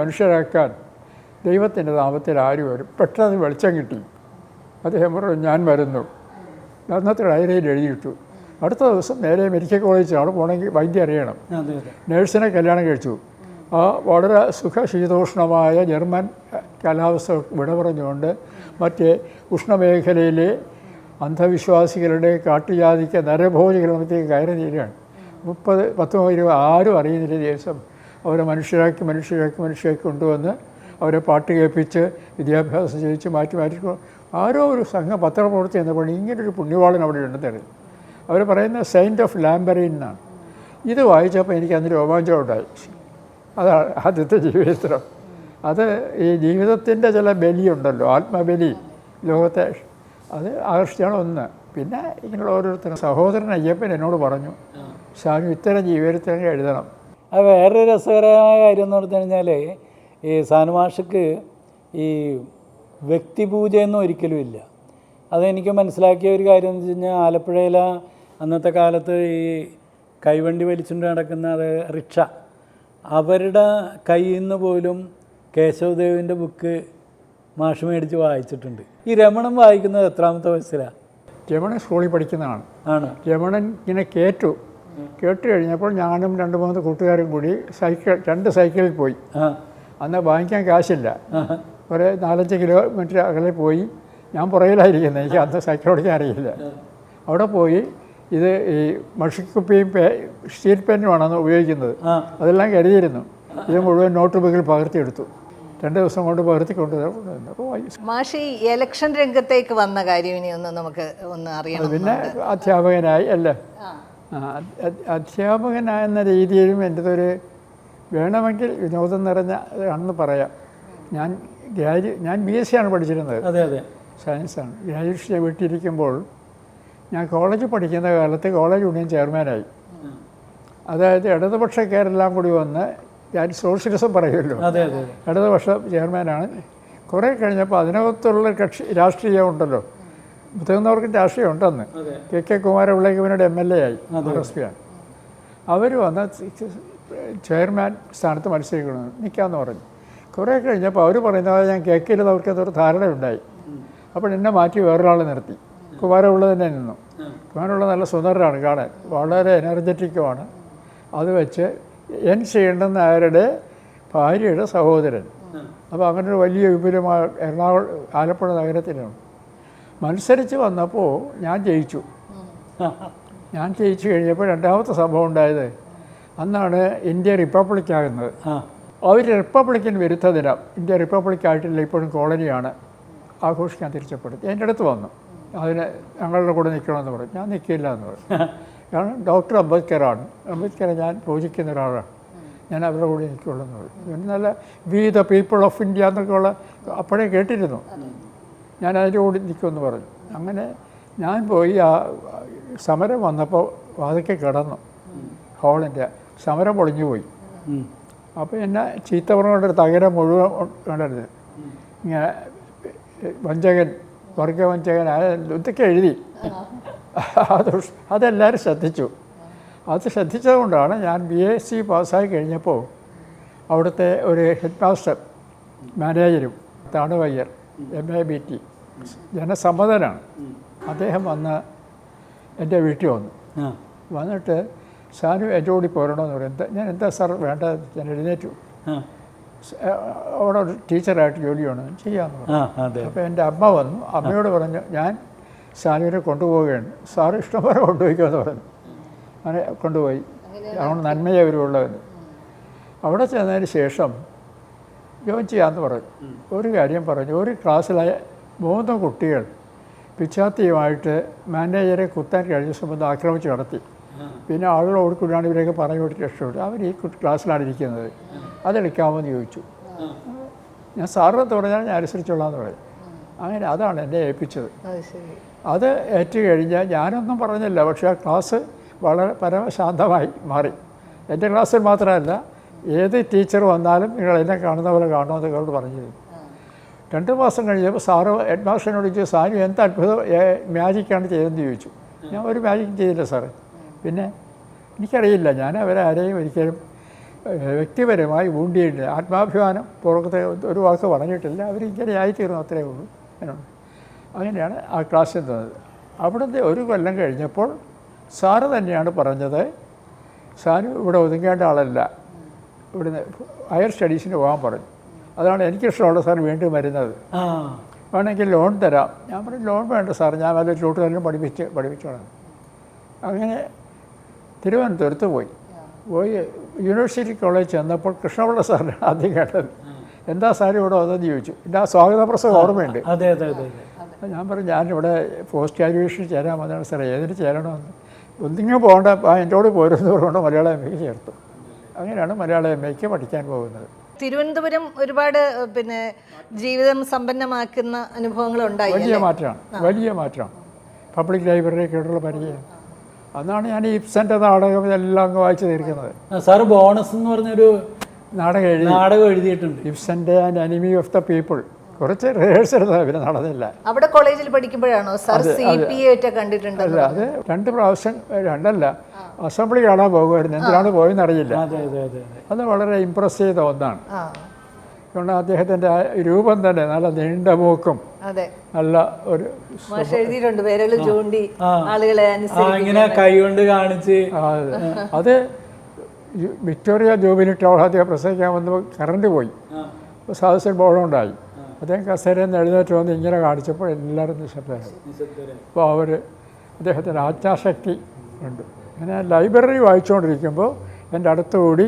മനുഷ്യരാക്കാൻ ദൈവത്തിൻ്റെ നാമത്തിൽ ആര് വരും? പെട്ടെന്ന് വെളിച്ചം കിട്ടി. അദ്ദേഹം പറഞ്ഞു, ഞാൻ വരുന്നു. അന്നത്തെ ഡയറിയിൽ എഴുതിയിട്ടു. അടുത്ത ദിവസം നേരെ മെഡിക്കൽ കോളേജിലാണ് പോകണമെങ്കിൽ വൈദ്യം അറിയണം. നേഴ്സിനെ കല്യാണം കഴിച്ചു. ആ വളരെ സുഖശീതോഷ്ണമായ ജർമ്മൻ കാലാവസ്ഥ വിട പറഞ്ഞുകൊണ്ട് മറ്റേ ഉഷ്ണമേഖലയിലെ അന്ധവിശ്വാസികളുടെ കാട്ടുജാതിക്ക് നരഭോജികളുമത്തേക്ക് കയറി തീരുകയാണ്. 30-20 ആരും അറിയുന്നില്ല ദിവസം അവരെ മനുഷ്യരാക്കി കൊണ്ടുവന്ന് അവരെ പാട്ട് കേൾപ്പിച്ച് വിദ്യാഭ്യാസം ചെയ്യിച്ച് മാറ്റി ആരോ ഒരു സംഘം പത്രപ്രവർത്തി എന്നപ്പോൾ ഇങ്ങനൊരു പുണ്യവാളൻ അവിടെ ഉണ്ടെന്നറിയും. അവർ പറയുന്ന സെയിൻറ്റ് ഓഫ് ലാംബറിൻ എന്നാണ്. ഇത് വായിച്ചപ്പോൾ എനിക്ക് അന്ന് രോമാഞ്ചം ഉണ്ടായി. അതാണ് ആദ്യത്തെ ജീവചരിത്രം. അത് ഈ ജീവിതത്തിൻ്റെ ചില ബലിയുണ്ടല്ലോ, ആത്മബലി, ലോകത്തെ, അത് ആകർഷിച്ചാണ് ഒന്ന്. പിന്നെ ഇങ്ങനെയുള്ള ഓരോരുത്തരും സഹോദരൻ അയ്യപ്പൻ എന്നോട് പറഞ്ഞു, ഷാനു ഇത്തരം ജീവചരിത്രങ്ങൾ എഴുതണം. അത് വേറൊരു രസകരമായ കാര്യം എന്ന് പറഞ്ഞു കഴിഞ്ഞാൽ ഈ സാനുമാഷക്ക് ഈ വ്യക്തിപൂജയൊന്നും ഒരിക്കലും ഇല്ല. അതെനിക്ക് മനസ്സിലാക്കിയ ഒരു കാര്യം എന്ന് വെച്ച് കഴിഞ്ഞാൽ, ആലപ്പുഴയിലെ അന്നത്തെ കാലത്ത് ഈ കൈവണ്ടി വലിച്ചുകൊണ്ട് നടക്കുന്ന റിക്ഷ അവരുടെ കയ്യിൽ നിന്ന് പോലും കേശവദേവിൻ്റെ ബുക്ക് മാഷ് മേടിച്ച് വായിച്ചിട്ടുണ്ട്. ഈ രമണൻ വായിക്കുന്നത് എത്രാമത്തെ വയസ്സിലാണ്? രമണൻ സ്കൂളിൽ പഠിക്കുന്നതാണ്. ആണ്. രമണൻ ഇങ്ങനെ കേട്ടു കഴിഞ്ഞപ്പോൾ ഞാനും 2-3 കൂട്ടുകാരും കൂടി രണ്ട് സൈക്കിളിൽ പോയി. അന്ന് വാങ്ങിക്കാൻ കാശില്ല. ഒരു 4-5 കിലോമീറ്റർ അകലെ പോയി. ഞാൻ പുറകിലായിരിക്കുന്നത്, എനിക്ക് അന്ന് സൈക്കിൾ ഓടിക്കാൻ അറിയില്ല. അവിടെ പോയി ഇത് ഈ മഷിക്കുപ്പിയും സ്റ്റീൽ പെന്നുമാണ് അന്ന് ഉപയോഗിക്കുന്നത്. അതെല്ലാം കരുതിയിരുന്നു. ഇത് മുഴുവൻ നോട്ട് ബുക്കിൽ പകർത്തിയെടുത്തു. 2 ദിവസം കൊണ്ട് പകർത്തിക്കൊണ്ട് മാഷി ഇലക്ഷൻ രംഗത്തേക്ക് വന്ന കാര്യം ഇനി ഒന്ന് നമുക്ക് ഒന്ന് അറിയണം. പിന്നെ അധ്യാപകനായി അല്ലേ, അധ്യാപകനായെന്ന രീതിയിലും എൻ്റെതൊരു വേണമെങ്കിൽ വിനോദം നിറഞ്ഞ ആണെന്ന് പറയാം. ഞാൻ BSc ആണ് പഠിച്ചിരുന്നത്. അതെ അതെ, സയൻസാണ്. ഗ്രാജുവേഷൻ വീട്ടിലിരിക്കുമ്പോൾ ഞാൻ കോളേജ് പഠിക്കുന്ന കാലത്ത് കോളേജ് യൂണിയൻ ചെയർമാനായി. അതായത് ഇടതുപക്ഷക്കാരെല്ലാം കൂടി വന്ന്, ഞാൻ സോഷ്യലിസം പറയുമല്ലോ, ഇടതുപക്ഷ ചെയർമാനാണ്. കുറേ കഴിഞ്ഞപ്പോൾ അതിനകത്തുള്ള കക്ഷി രാഷ്ട്രീയം ഉണ്ടല്ലോ, മുതിർന്നവർക്ക് രാഷ്ട്രീയം ഉണ്ടെന്ന്. KK കുമാരപിള്ളയ്ക്ക് പിന്നീട് MLA ആയി, RSP ആണ്. അവർ വന്ന് ചെയർമാൻ സ്ഥാനത്ത് മത്സരിക്കണമെന്ന് നിൽക്കാമെന്ന് പറഞ്ഞു. കുറേ കഴിഞ്ഞപ്പോൾ അവർ പറയുന്നത് ഞാൻ കേൾക്കരുത്, അവർക്കതൊരു ധാരണയുണ്ടായി. അപ്പോൾ എന്നെ മാറ്റി വേറൊരാളെ നിർത്തി. കുമാരപിള്ള തന്നെ നിന്നു. കുമാരപിള്ള നല്ല സുന്ദരനാണ് കാണാൻ, വളരെ എനർജറ്റിക്കുമാണ്. അത് വെച്ച് N. ശ്രീകണ്ഠൻ നായരുടെ ഭാര്യയുടെ സഹോദരൻ. അപ്പോൾ അങ്ങനെ ഒരു വലിയ വിപുലമായ ആലപ്പുഴ നഗരത്തിലാണ്. മത്സരിച്ച് വന്നപ്പോൾ ഞാൻ ജയിച്ചു. ഞാൻ ജയിച്ചു കഴിഞ്ഞപ്പോൾ രണ്ടാമത്തെ സംഭവം ഉണ്ടായത്, അന്നാണ് ഇന്ത്യ റിപ്പബ്ലിക്കാകുന്നത്. അവർ റിപ്പബ്ലിക്കൻ വിരുദ്ധ ദിനം, ഇന്ത്യ റിപ്പബ്ലിക്കായിട്ടില്ല, ഇപ്പോഴും കോളനിയാണ്, ആഘോഷിക്കാൻ തിരിച്ചപ്പെടുത്തി. എൻ്റെ അടുത്ത് വന്നു, അതിന് ഞങ്ങളുടെ കൂടെ നിൽക്കണമെന്ന് പറഞ്ഞു. ഞാൻ നിൽക്കില്ല എന്ന് പറഞ്ഞു. കാരണം ഡോക്ടർ അംബേദ്കറാണ്, അംബേദ്കറെ ഞാൻ പൂജിക്കുന്ന ഒരാളാണ്, ഞാൻ അവരുടെ കൂടെ നിൽക്കുള്ളൂ എന്ന് പറഞ്ഞു. പിന്നെ നല്ല we the people of India എന്നൊക്കെ ഉള്ള അപ്പോഴേ കേട്ടിരുന്നു. ഞാൻ അതിൻ്റെ കൂടെ നിൽക്കുമെന്ന് പറഞ്ഞു. അങ്ങനെ ഞാൻ പോയി. ആ സമരം വന്നപ്പോൾ വാതിക്കെ കിടന്നു. ഹോളിൻ്റെ സമരം പൊളിഞ്ഞു പോയി. അപ്പോൾ എന്നെ ചീത്ത പറഞ്ഞുകൊണ്ടൊരു തകരം മുഴുവൻ കണ്ടത്. ഇങ്ങനെ വഞ്ചകൻ, വർഗവഞ്ചകൻ, ഇതൊക്കെ എഴുതി. അതെല്ലാവരും ശ്രദ്ധിച്ചു. അത് ശ്രദ്ധിച്ചത് കൊണ്ടാണ് ഞാൻ BSc പാസ്സായി കഴിഞ്ഞപ്പോൾ അവിടുത്തെ ഒരു ഹെഡ് മാസ്റ്റർ മാനേജരും താണുവയ്യർ MABT ജനസമ്മതനാണ്. അദ്ദേഹം വന്ന് എൻ്റെ വീട്ടിൽ വന്നിട്ട് സാനു എൻ്റെ കൂടി പോരണമെന്ന് പറയും. ഞാൻ എന്താ സാർ വേണ്ട, ഞാൻ എഴുന്നേറ്റു. അവിടെ ഒരു ടീച്ചറായിട്ട് ജോലി വേണം, ചെയ്യാമെന്ന് പറഞ്ഞു. അപ്പോൾ എൻ്റെ അമ്മ വന്നു. അമ്മയോട് പറഞ്ഞു, ഞാൻ സാനുവിനെ കൊണ്ടുപോവുകയാണ്, സാറ് ഇഷ്ടംപോലെ കൊണ്ടുപോയിക്കുമെന്ന് പറഞ്ഞു. അങ്ങനെ കൊണ്ടുപോയി. അതുകൊണ്ട് നന്മയെ അവരുള്ളവർ. അവിടെ ചെന്നതിന് ശേഷം ജോയിൻ ചെയ്യാമെന്ന് പറഞ്ഞു. ഒരു കാര്യം പറഞ്ഞു, ഒരു ക്ലാസ്സിലെ 3 കുട്ടികൾ പിച്ചാത്തിയുമായിട്ട് മാനേജരെ കുത്താൻ കഴിഞ്ഞ സംബന്ധം ആക്രമിച്ച് നടത്തി. പിന്നെ ആളുകൾ ഓടിക്കൂടാണ് ഇവരെയൊക്കെ പറഞ്ഞു കൊടുത്ത് രക്ഷപ്പെട്ടു. അവർ ഈ ക്ലാസ്സിലാണ് ഇരിക്കുന്നത്, അതെടുക്കാമെന്ന് ചോദിച്ചു. ഞാൻ സാറിനകത്ത് പറഞ്ഞാൽ ഞാൻ അനുസരിച്ചോളാമെന്ന് പറയും. അങ്ങനെ അതാണ് എന്നെ ഏൽപ്പിച്ചത്. അത് ഏറ്റു കഴിഞ്ഞാൽ ഞാനൊന്നും പറഞ്ഞില്ല, പക്ഷേ ആ ക്ലാസ് വളരെ പരമശാന്തമായി മാറി. എൻ്റെ ക്ലാസ്സിൽ മാത്രമല്ല, ഏത് ടീച്ചർ വന്നാലും നിങ്ങൾ എന്നെ കാണുന്ന പോലെ കാണണമെന്ന് അവരോട് പറഞ്ഞിരുന്നു. 2 മാസം കഴിഞ്ഞപ്പോൾ സാറ് ഹെഡ് മാസ്റ്ററിനോട് ചോദിച്ചു, സാനു എന്ത് അത്ഭുതം മാജിക്കാണ് ചെയ്തതെന്ന് ചോദിച്ചു. ഞാൻ ഒരു മാജിക്കും ചെയ്തില്ല സാറേ. പിന്നെ എനിക്കറിയില്ല, ഞാൻ അവരാരെയും ഒരിക്കലും വ്യക്തിപരമായി ഊണ്ടിയിട്ടില്ല. ആത്മാഭിമാനം പുറത്തെ ഒരു വാക്ക് പറഞ്ഞിട്ടില്ല. അവരിങ്ങനെ ആയിത്തീർന്നു, അത്രയേ ഉള്ളൂ. അങ്ങനെയാണ് ആ ക്ലാസ്സിൽ നിന്നത്. അവിടുത്തെ 1 കൊല്ലം കഴിഞ്ഞപ്പോൾ സാറ് തന്നെയാണ് പറഞ്ഞത്, സാനു ഇവിടെ ഒതുങ്ങേണ്ട ആളല്ല, ഇവിടുന്ന് ഹയർ സ്റ്റഡീസിന് പോകാൻ പറഞ്ഞു. അതാണ് എനിക്കിഷ്ടമുള്ള സാർ വീണ്ടും വരുന്നത്. വേണമെങ്കിൽ ലോൺ തരാം. ഞാൻ പറഞ്ഞു, ലോൺ വേണ്ട സാർ, ഞാൻ വല്ല ചൂട്ടുകാരിലും പഠിപ്പിച്ചോളാം. അങ്ങനെ തിരുവനന്തപുരത്ത് പോയി യൂണിവേഴ്സിറ്റി കോളേജ് ചെന്നപ്പോൾ കൃഷ്ണപിള്ള സാറിന് ആദ്യം കേട്ടത്. എന്താ സാർ ഇവിടെ വന്നതെന്ന് ചോദിച്ചു. എൻ്റെ ആ സ്വാഗത പ്രസംഗം ഓർമ്മയുണ്ട്. ഞാൻ പറഞ്ഞു, ഞാനിവിടെ പോസ്റ്റ് ഗ്രാജുവേഷൻ ചേരാൻ വന്നതാണ് സാറേ, ഏതിന് ചേരണമെന്ന്. ഒന്നിങ്ങ് പോകേണ്ട, എൻ്റെ കൂടെ പോരുന്നത് കൊണ്ട് മലയാളം MA ചേർത്തു. അങ്ങനെയാണ് മലയാളം MA പഠിക്കാൻ പോകുന്നത്. തിരുവനന്തപുരം ഒരുപാട് പിന്നെ ജീവിതം സമ്പന്നമാക്കുന്ന അനുഭവങ്ങൾ ഉണ്ടായി. വലിയ മാറ്റമാണ്. പബ്ലിക് ലൈബ്രറിയൊക്കെയുള്ള പരിചയം. അന്നാണ് ഞാൻ ഇബ്സൻ്റെ നാടകം ഇതെല്ലാം അങ്ങ് വായിച്ചു തീർക്കുന്നത്. സാറ് ബോണസ് എന്ന് പറഞ്ഞൊരു നാടകം എഴുതിയിട്ടുണ്ട്, ഇബ്സൻ്റെ and enemy of the people. കുറച്ച് റിഹേഴ്സൽ എടുത്താൽ പിന്നെ നടന്നില്ല. അവിടെ കോളേജിൽ പഠിക്കുമ്പോഴാണോ സാർ CPA കണ്ടിട്ടുണ്ട്? അല്ല, അത് 2 പ്രാവശ്യം, 2 അല്ല അസംബ്ലി കാണാൻ പോകുമായിരുന്നു. എന്തിനാണ് പോയെന്ന് അറിയില്ല. അതെ അതെ അതെ അതെ. അത് വളരെ ഇമ്പ്രസ് ചെയ്ത ഒന്നാണ്. ആ അതുകൊണ്ട് അദ്ദേഹത്തിൻ്റെ രൂപം തന്നെ നല്ല നീണ്ട മൂക്കും അതെ നല്ല ഒരു മാഷ് എഴുതിയിട്ടുണ്ട് വിരൽ ചൂണ്ടി ആളുകളെ ഇങ്ങനെ കൈ കൊണ്ട് കാണിച്ച്. അത് വിക്ടോറിയ ജൂബിലി ടൗൺ അദ്ദേഹം പ്രസംഗിക്കാൻ വന്നപ്പോൾ കറണ്ട് പോയി. അപ്പോൾ സദസ്സിൽ ബോധമുണ്ടായി. അദ്ദേഹം കസേരയിൽ നിന്ന് എഴുന്നേറ്റ് വന്ന് ഇങ്ങനെ കാണിച്ചപ്പോൾ എല്ലാവരും നിശബ്ദരായി. അപ്പോൾ അവർ അദ്ദേഹത്തിൻ്റെ ആജ്ഞാശക്തി ഉണ്ട്. അങ്ങനെ ലൈബ്രറി വായിച്ചുകൊണ്ടിരിക്കുമ്പോൾ എൻ്റെ അടുത്തുകൂടി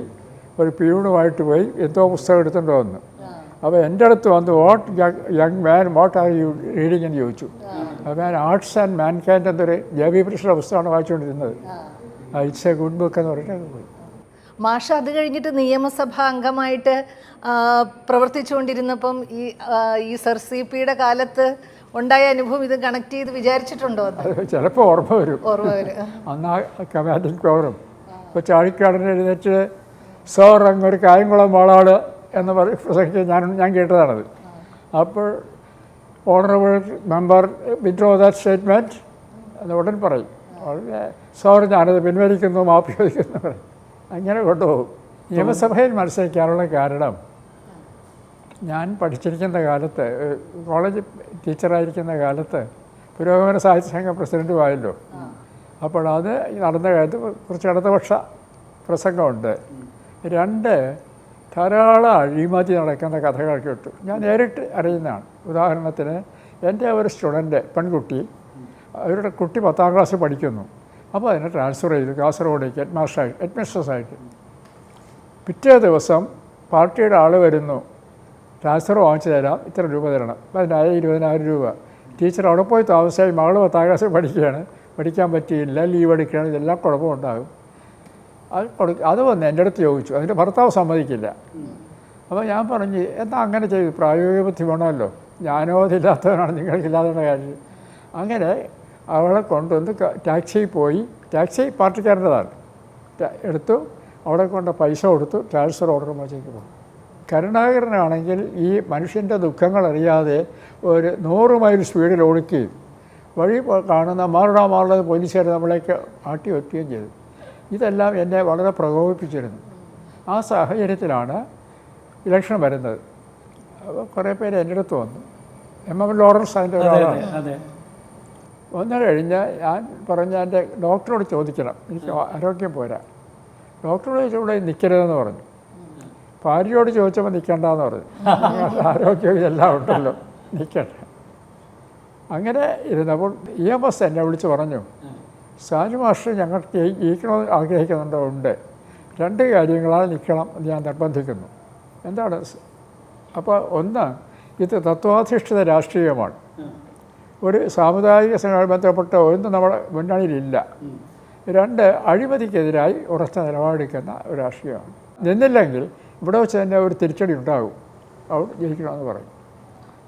ഒരു പ്യൂണുമായിട്ട് പോയി എന്തോ പുസ്തകം എടുത്തുകൊണ്ട് വന്നു. അപ്പോൾ എൻ്റെ അടുത്ത് വന്ന് what young man what are you reading എന്ന് ചോദിച്ചു. അപ്പോൾ ഞാൻ ആർട്സ് ആൻഡ് മാൻകൈൻഡ് എന്നൊരു ജെ.ബി. കൃഷ്ണയുടെ പുസ്തകമാണ് വായിച്ചുകൊണ്ടിരുന്നത്. ഇറ്റ്സ് എ ഗുഡ് ബുക്ക് എന്ന് പറഞ്ഞിട്ട് പോയി. മാഷ അത് കഴിഞ്ഞിട്ട് നിയമസഭാ അംഗമായിട്ട് പ്രവർത്തിച്ചുകൊണ്ടിരുന്നപ്പം ഈ സർ CP-യുടെ കാലത്ത് ഉണ്ടായ അനുഭവം ഇത് കണക്ട് ചെയ്ത് വിചാരിച്ചിട്ടുണ്ടോ? അത് ചിലപ്പോൾ ഓർമ്മ വരും. അന്ന് ആ കമാൻഡിങ് പവറും ഇപ്പോൾ ചാഴിക്കാടനെ എഴുന്നേറ്റ് സോർ അങ്ങൊരു കായംകുളം വാളാട് എന്ന് പ്രസംഗിച്ച് ഞാൻ കേട്ടതാണത്. അപ്പോൾ honourable member withdraw that statement എന്ന് ഉടൻ പറയും. സോർ ഞാനത് പിൻവലിക്കുന്നു, മാപ്പ് ചോദിക്കുന്നു പറയും. അങ്ങനെ കൊണ്ടുപോകും. നിയമസഭയിൽ മത്സരിക്കാനുള്ള കാരണം ഞാൻ പഠിച്ചിരിക്കുന്ന കാലത്ത്, കോളേജ് ടീച്ചറായിരിക്കുന്ന കാലത്ത് പുരോഗമന സാഹിത്യ സംഘം പ്രസിഡൻറ്റുമായല്ലോ. അപ്പോൾ അത് നടന്ന കാലത്ത് കുറച്ച് ഇടതുപക്ഷ പ്രസംഗമുണ്ട്. 2 ധാരാളം അഴിമതി നടക്കുന്ന കഥകൾ കേട്ടു. ഞാൻ നേരിട്ട് അറിയുന്നതാണ്. ഉദാഹരണത്തിന് എൻ്റെ ഒരു സ്റ്റുഡൻറ്റ് പെൺകുട്ടി, അവരുടെ കുട്ടി 10ാം ക്ലാസ് പഠിക്കുന്നു. അപ്പോൾ അതിനെ ട്രാൻസ്ഫർ ചെയ്തു കാസർഗോഡേക്ക് ഹെഡ്മിസ്ട്രസ്സായിട്ട്. പിറ്റേ ദിവസം പാർട്ടിയുടെ ആൾ വരുന്നു, ട്രാൻസ്ഫർ വാങ്ങിച്ചു തരാം, ഇത്ര രൂപ തരണം, 10,000-20,000 രൂപ. ടീച്ചർ അവിടെ പോയി താമസിച്ചായി മകൾ 10ാം ക്ലാസ് പഠിക്കുകയാണ്, പഠിക്കാൻ പറ്റിയില്ല, ലീവ് എടുക്കുകയാണ്, ഇതെല്ലാം കുഴപ്പമുണ്ടാകും. അത് വന്ന് എൻ്റെ അടുത്ത് ചോദിച്ചു. അതിൻ്റെ ഭർത്താവ് സമ്മതിക്കില്ല. അപ്പോൾ ഞാൻ പറഞ്ഞു, എന്നാൽ അങ്ങനെ ചെയ്തു, പ്രായോഗിക ബുദ്ധി വേണമല്ലോ, ഞാനോ അതില്ലാത്തവനാണ്, നിങ്ങൾക്കില്ലാത്ത കാര്യം. അങ്ങനെ അവളെ കൊണ്ടുവന്ന് ടാക്സിയിൽ പോയി, ടാക്സി പാർട്ടിക്കാരൻ്റെതാണ്, എടുത്തു, അവിടെ കൊണ്ട് പൈസ കൊടുത്തു, ട്രാൻസ്ഫർ ഓർഡർ വാങ്ങിച്ചേക്ക് പോകും. കരുണാകരനാണെങ്കിൽ ഈ മനുഷ്യൻ്റെ ദുഃഖങ്ങൾ അറിയാതെ ഒരു 100 മൈൽ സ്പീഡിൽ ഓടിക്കുകയും വഴി കാണുന്ന മാറുന്നത് പോലീസുകാർ നമ്മളേക്ക് ആട്ടി വെക്കുകയും ചെയ്തു. ഇതെല്ലാം എന്നെ വളരെ പ്രകോപിപ്പിച്ചിരുന്നു. ആ സാഹചര്യത്തിലാണ് ഇലക്ഷൻ വരുന്നത്. അപ്പോൾ കുറേ പേര് എൻ്റെ അടുത്ത് വന്നു. M.M. ലോറൻസ് അതിൻ്റെ ഒരാളാണ്. വന്നു കഴിഞ്ഞ് ഞാൻ പറഞ്ഞ എൻ്റെ ഡോക്ടറോട് ചോദിക്കണം, എനിക്ക് ആരോഗ്യം പോരാ. ഡോക്ടറോട് ചോദിച്ചവിടെ നിൽക്കരുതെന്ന് പറഞ്ഞു. ഭാര്യയോട് ചോദിച്ചപ്പോൾ നിൽക്കേണ്ടെന്ന് പറഞ്ഞു. ആരോഗ്യം ഇതെല്ലാം ഉണ്ടല്ലോ, നിൽക്കണ്ട. അങ്ങനെ ഇരുന്നപ്പോൾ EMS എന്നെ വിളിച്ച് പറഞ്ഞു, സാജു മാസ്റ്റർ ഞങ്ങൾക്ക് ജയിക്കണമെന്ന് ആഗ്രഹിക്കുന്നുണ്ടോ? ഉണ്ട്. 2 കാര്യങ്ങളാണ് നിൽക്കണം എന്ന് ഞാൻ നിർബന്ധിക്കുന്നു. എന്താണ്? അപ്പോൾ ഒന്ന്, ഇത് തത്വാധിഷ്ഠിത രാഷ്ട്രീയമാണ്. ഒരു സാമുദായിക സംഘടന ബന്ധപ്പെട്ട ഒന്നും നമ്മുടെ മുന്നണിയിലില്ല. 2, അഴിമതിക്കെതിരായി ഉറച്ച നിലപാടെടുക്കുന്ന ഒരു രാഷ്ട്രീയമാണ്. നിന്നില്ലെങ്കിൽ ഇവിടെ വെച്ച് തന്നെ ഒരു തിരിച്ചടി ഉണ്ടാകും, അവിടെ ജയിക്കണമെന്ന് പറയും.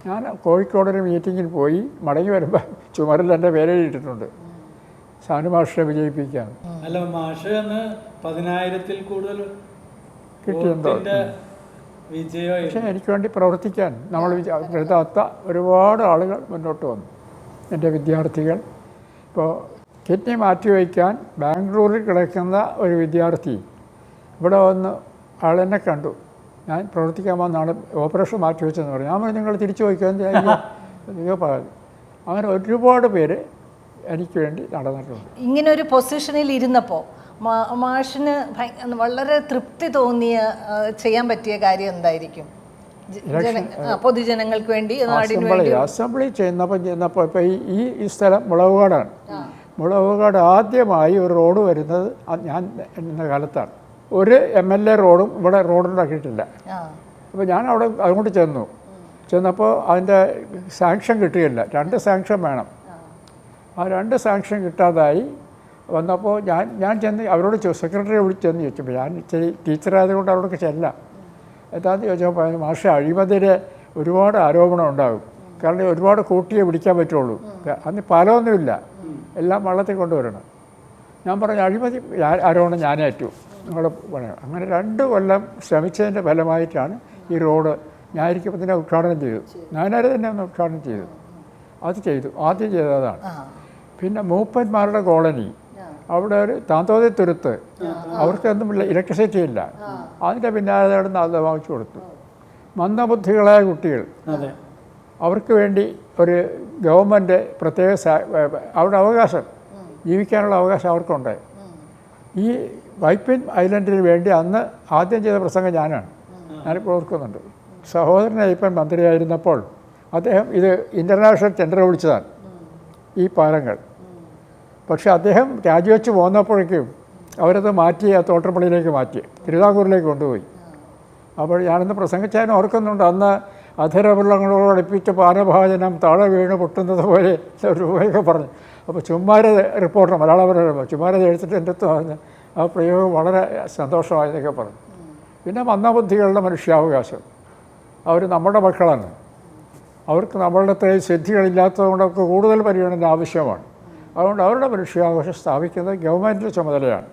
ഞാൻ കോഴിക്കോടൊരു മീറ്റിങ്ങിൽ പോയി മടങ്ങി വരുമ്പോൾ ചുമരിൽ എൻ്റെ പേരെഴുതിയിട്ടുണ്ട്, സാനു മാഷിനെ വിജയിപ്പിക്കാൻ. അല്ല, മാഷ് എന്ന് 10,000-ൽ കൂടുതൽ കിട്ടിയെന്തോ. വിജയം. പക്ഷേ എനിക്ക് വേണ്ടി പ്രവർത്തിക്കാൻ നമ്മൾ കരുതാത്ത ഒരുപാട് ആളുകൾ മുന്നോട്ട് വന്നു. എൻ്റെ വിദ്യാർത്ഥികൾ. ഇപ്പോൾ കിഡ്നി മാറ്റിവയ്ക്കാൻ ബാംഗ്ലൂരിൽ കിടക്കുന്ന ഒരു വിദ്യാർത്ഥി ഇവിടെ വന്ന് ആളെന്നെ കണ്ടു. ഞാൻ പ്രവർത്തിക്കാൻ വന്നാണ് ഓപ്പറേഷൻ മാറ്റിവെച്ചെന്ന് പറഞ്ഞു. ഞാൻ പറഞ്ഞു, നിങ്ങൾ തിരിച്ചു വയ്ക്കുക നിങ്ങൾ പറഞ്ഞു. അങ്ങനെ ഒരുപാട് പേര് എനിക്ക് വേണ്ടി നടന്നിട്ടുണ്ട്. ഇങ്ങനെ ഒരു പൊസിഷനിൽ ഇരുന്നപ്പോൾ മാഷിന് വളരെ തൃപ്തി തോന്നിയ ചെയ്യാൻ പറ്റിയ കാര്യം എന്തായിരിക്കും? പൊതുജനങ്ങൾക്ക് വേണ്ടി, അസംബ്ലി ചെന്നപ്പോൾ ഇപ്പോൾ ഈ സ്ഥലം മുളവുകാടാണ്. മുളവുകാട് ആദ്യമായി ഒരു റോഡ് വരുന്നത് ഞാൻ എന്ന കാലത്താണ്. ഒരു MLA റോഡും ഇവിടെ റോഡുണ്ടാക്കിയിട്ടില്ല. അപ്പോൾ ഞാൻ അവിടെ അതുകൊണ്ട് ചെന്നപ്പോൾ അതിൻ്റെ സാങ്ഷൻ കിട്ടുകയില്ല. 2 സാങ്ഷൻ വേണം. ആ 2 സാങ്ഷൻ കിട്ടാതായി വന്നപ്പോൾ ഞാൻ ചെന്ന് അവരോട് സെക്രട്ടറിയെ വിളിച്ചെന്ന് ചോദിച്ചപ്പോൾ, ഞാൻ ഇച്ചിരി ടീച്ചറായതുകൊണ്ട് അവരോടൊക്കെ ചെല്ലാം. എന്താണെന്ന് ചോദിച്ചപ്പോൾ, മാഷ് അഴിമതിയുടെ ഒരുപാട് ആരോപണം ഉണ്ടാകും, കാരണം ഒരുപാട് കൂട്ടിയെ പിടിക്കാൻ പറ്റുള്ളൂ, അന്ന് പാലമൊന്നുമില്ല, എല്ലാം വള്ളത്തിൽ കൊണ്ടുവരണം. ഞാൻ പറഞ്ഞു, അഴിമതി ആരോപണം ഞാനേറ്റു, നിങ്ങൾ പറയണം. അങ്ങനെ 2 കൊല്ലം ശ്രമിച്ചതിൻ്റെ ഫലമായിട്ടാണ് ഈ റോഡ് ഞാനിരിക്കുമ്പോൾ തന്നെ ഉദ്ഘാടനം ചെയ്തു. ഞാനാര് തന്നെ ഒന്ന് ഉദ്ഘാടനം ചെയ്തു. അത് ചെയ്തു, ആദ്യം ചെയ്തതാണ്. പിന്നെ മൂപ്പന്മാരുടെ കോളനി അവിടെ ഒരു താന്തോതി തുരുത്ത് അവർക്കൊന്നും ഇലക്ട്രിസിറ്റി ഇല്ല. അതിൻ്റെ പിന്നാലെ അവിടെ അത് വാങ്ങിച്ചു കൊടുത്തു. മന്ദബുദ്ധികളായ കുട്ടികൾ അവർക്ക് വേണ്ടി ഒരു ഗവൺമെൻറ് പ്രത്യേക അവരുടെ അവകാശം, ജീവിക്കാനുള്ള അവകാശം അവർക്കുണ്ട്. ഈ വൈപ്പിൻ ഐലൻഡിന് വേണ്ടി അന്ന് ആദ്യം ചെയ്ത പ്രസംഗം ഞാനിപ്പോൾ ഓർക്കുന്നുണ്ട്. സഹോദരൻ അയ്യപ്പൻ മന്ത്രിയായിരുന്നപ്പോൾ അദ്ദേഹം ഇത് ഇൻ്റർനാഷണൽ ടെൻഡർ വിളിച്ചതാണ് ഈ പാലങ്ങൾ. പക്ഷേ അദ്ദേഹം രാജിവെച്ച് പോന്നപ്പോഴേക്കും അവരത് മാറ്റി ആ തോട്ടപ്പള്ളിയിലേക്ക് മാറ്റി തിരുവിതാംകൂറിലേക്ക് കൊണ്ടുപോയി. അപ്പോൾ ഞാനിന്ന് പ്രസംഗിച്ചാലും ഓർക്കുന്നുണ്ട്, അന്ന് അധരവെള്ളങ്ങളോട് അടുപ്പിച്ച പാനഭാജനം താഴെ വീണ് പൊട്ടുന്നത് പോലെ രൂപയൊക്കെ പറഞ്ഞു. അപ്പോൾ ചുമ്മാരത് റിപ്പോർട്ടർ മലയാളം ചുമ്മാരത് എഴുത്തിട്ട് എൻ്റെ അടുത്ത് പറഞ്ഞ് ആ പ്രയോഗം വളരെ സന്തോഷമായതൊക്കെ പറഞ്ഞു. പിന്നെ മന്ദബുദ്ധികളുടെ മനുഷ്യാവകാശം, അവർ നമ്മുടെ മക്കളാണ്, അവർക്ക് നമ്മളുടെ അത്രയും സിദ്ധികളില്ലാത്തതുകൊണ്ടൊക്കെ കൂടുതൽ പരിഗണന ആവശ്യമാണ്. അതുകൊണ്ട് അവരുടെ മനുഷ്യാവകാശം സ്ഥാപിക്കുന്നത് ഗവൺമെൻറ്റിൻ്റെ ചുമതലയാണ്.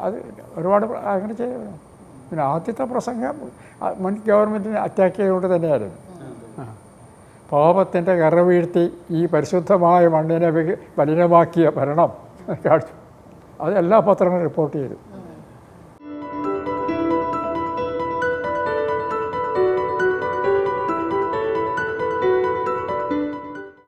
അത് ഒരുപാട് അങ്ങനെ ചെയ്തു. പിന്നെ ആദ്യത്തെ പ്രസംഗം മുൻ ഗവൺമെൻറ്റിനെ അറ്റാക്ക് ചെയ്തുകൊണ്ട് തന്നെയായിരുന്നു. പാപത്തിൻ്റെ കറ വീഴ്ത്തി ഈ പരിശുദ്ധമായ മണ്ണിനെ മലിനമാക്കിയ ഭരണം കാണിച്ചു. അത് എല്ലാ പത്രങ്ങളും റിപ്പോർട്ട് ചെയ്തു.